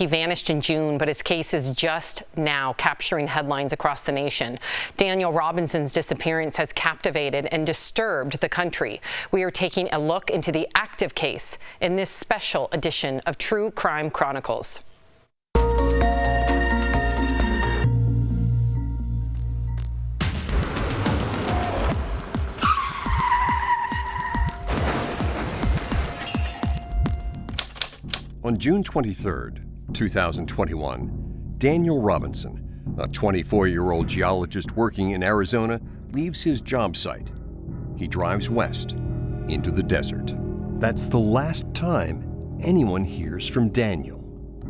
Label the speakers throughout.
Speaker 1: He vanished in June, but his case is just now capturing headlines across the nation. Daniel Robinson's disappearance has captivated and disturbed the country. We are taking a look into the active case in this special edition of True Crime Chronicles.
Speaker 2: On June 23, 2021, Daniel Robinson, a 24-year-old geologist working in Arizona, leaves his job site. He drives west into the desert. That's the last time anyone hears from Daniel.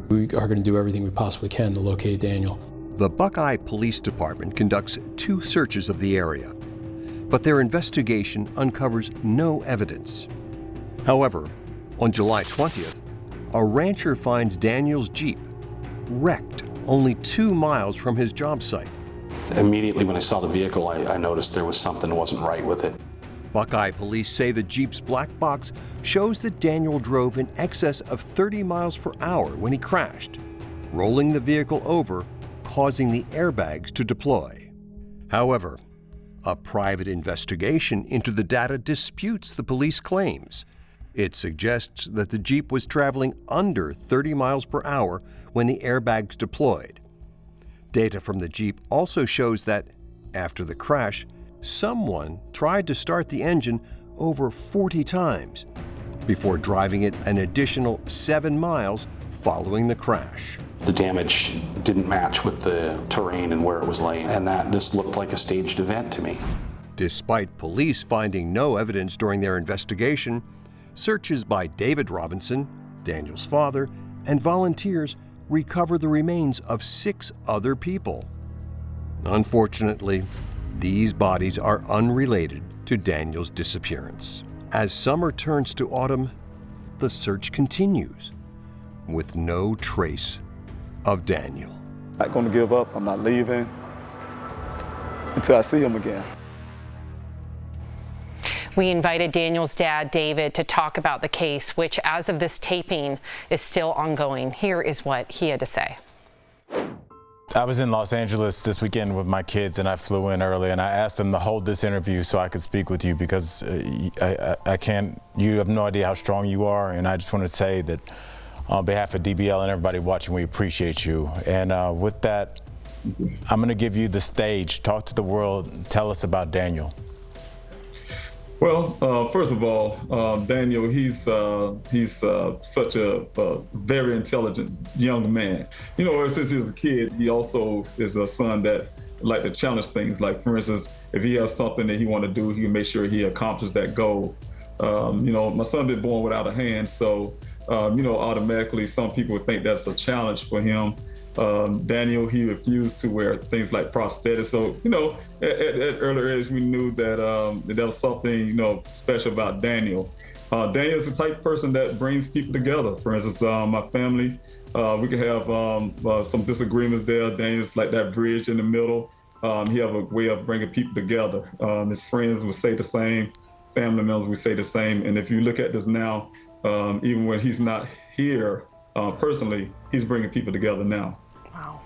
Speaker 3: We are going to do everything we possibly can to locate Daniel.
Speaker 2: The Buckeye Police Department conducts 2 searches of the area, but their investigation uncovers no evidence. However, on July 20th, a rancher finds Daniel's Jeep wrecked only 2 miles from his job site.
Speaker 4: Immediately when I saw the vehicle, I noticed there was something that wasn't right with it.
Speaker 2: Buckeye police say the Jeep's black box shows that Daniel drove in excess of 30 miles per hour when he crashed, rolling the vehicle over, causing the airbags to deploy. However, a private investigation into the data disputes the police claims. It suggests that the Jeep was traveling under 30 miles per hour when the airbags deployed. Data from the Jeep also shows that, after the crash, someone tried to start the engine over 40 times before driving it an additional 7 miles following the crash.
Speaker 4: The damage didn't match with the terrain and where it was laying, and that this looked like a staged event to me.
Speaker 2: Despite police finding no evidence during their investigation, searches by David Robinson, Daniel's father, and volunteers recover the remains of 6 other people. Unfortunately, these bodies are unrelated to Daniel's disappearance. As summer turns to autumn, the search continues with no trace of Daniel.
Speaker 5: I'm not going to give up. I'm not leaving until I see him again.
Speaker 1: We invited Daniel's dad, David, to talk about the case, which, as of this taping, is still ongoing. Here is what he had to say.
Speaker 6: I was in Los Angeles this weekend with my kids, and I flew in early, and I asked them to hold this interview so I could speak with you because I can't, you have no idea how strong you are, and I just want to say that on behalf of DBL and everybody watching, we appreciate you. And with that, I'm going to give you the stage. Talk to the world. Tell us about Daniel.
Speaker 5: Well, first of all, Daniel, he's such a very intelligent young man. You know, since he was a kid, he also is a son that like to challenge things. Like, for instance, if he has something that he want to do, he can make sure he accomplishes that goal. You know, my son been born without a hand, so you know, automatically some people would think that's a challenge for him. Daniel, he refused to wear things like prosthetics. So, you know, at earlier age, we knew that there was something, you know, special about Daniel. Daniel is the type of person that brings people together. For instance, my family, we could have some disagreements there. Daniel's like that bridge in the middle. He have a way of bringing people together. His friends would say the same, family members would say the same. And if you look at this now, even when he's not here personally, he's bringing people together now.
Speaker 1: Wow.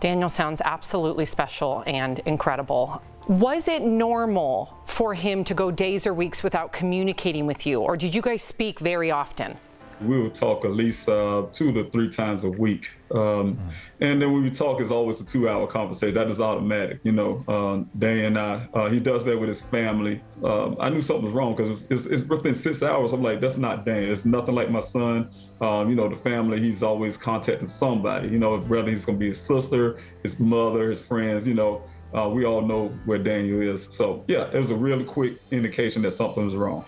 Speaker 1: Daniel sounds absolutely special and incredible. Was it normal for him to go days or weeks without communicating with you, or did you guys speak very often?
Speaker 5: We would talk at least 2 to 3 times a week. And then when we talk, it's always a 2-hour conversation. That is automatic, you know. Dan and I, he does that with his family. I knew something was wrong because it's within 6 hours. I'm like, that's not Dan. It's nothing like my son. You know, the family, he's always contacting somebody, you know, whether he's going to be his sister, his mother, his friends, you know. We all know where Daniel is. So, yeah, it was a really quick indication that something was wrong.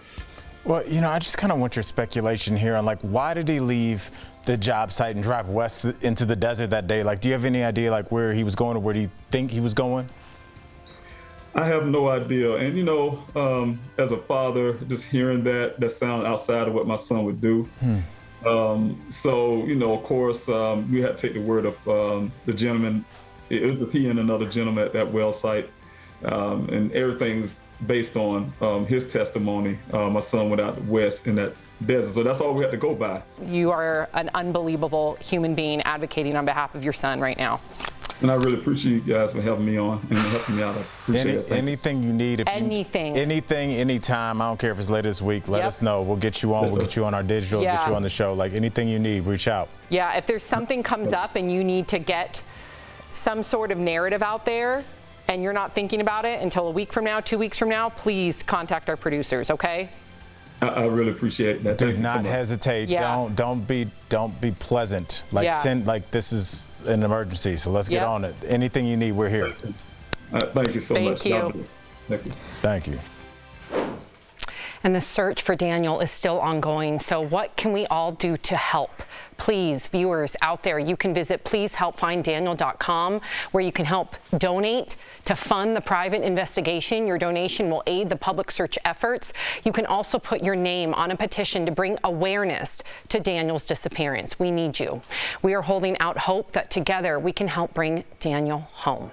Speaker 6: Well, you know, I just kind of want your speculation here on, like, why did he leave the job site and drive west into the desert that day? Like, do you have any idea, like, where he was going or where do you think he was going?
Speaker 5: I have no idea. And, you know, as a father, just hearing that sound outside of what my son would do. So, you know, of course, we had to take the word of the gentleman. It was he and another gentleman at that well site. And everything's based on his testimony. My son went out west in that desert, so that's all we had to go by.
Speaker 1: You are an unbelievable human being advocating on behalf of your son right now.
Speaker 5: And I really appreciate you guys for having me on and helping me out. I appreciate it.
Speaker 6: Anything you need.
Speaker 1: Anything,
Speaker 6: anytime. I don't care if it's later this week. Let us know. We'll get you on.
Speaker 5: Yes,
Speaker 6: we'll get you on our digital. Get you on the show. Like anything you need, reach out.
Speaker 1: Yeah, if there's something comes up and you need to get some sort of narrative out there and you're not thinking about it until a week from now, 2 weeks from now, please contact our producers, okay?
Speaker 5: I really appreciate that.
Speaker 6: Do not hesitate.
Speaker 1: Yeah.
Speaker 6: Don't be pleasant. Like this is an emergency, so let's get on it. Anything you need, we're here.
Speaker 5: Thank you so much.
Speaker 1: Thank you.
Speaker 5: Thank you.
Speaker 6: Thank you.
Speaker 1: And the search for Daniel is still ongoing. So what can we all do to help? Please, viewers out there, you can visit pleasehelpfinddaniel.com where you can help donate to fund the private investigation. Your donation will aid the public search efforts. You can also put your name on a petition to bring awareness to Daniel's disappearance. We need you. We are holding out hope that together we can help bring Daniel home.